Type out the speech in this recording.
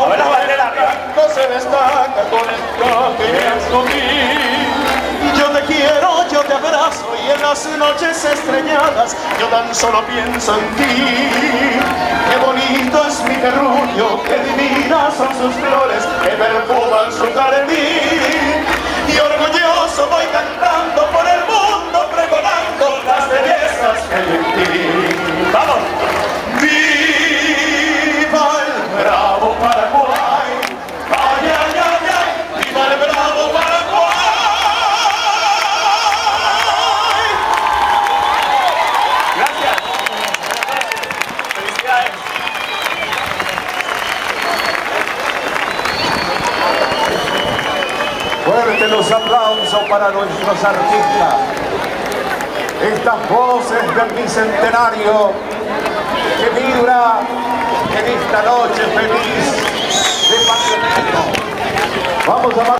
A ver la bandera arriba. No se destaca con el traje que escondí. Yo te quiero, yo te abrazo y en las noches estrelladas yo tan solo pienso en ti. Qué bonito es mi terruño, qué divinas son sus flores que perfuman su jardín. Y orgulloso voy cantando por el mundo, pregonando las bellezas que hay en ti. ¡Vamos! ¡Viva el bravo Paraguay! ¡Ay, ay, ay, ay! ¡Viva el bravo Paraguay! Gracias. Felicidades. Fuertes los aplausos para nuestros artistas. Estas voces del bicentenario que vibra en esta noche feliz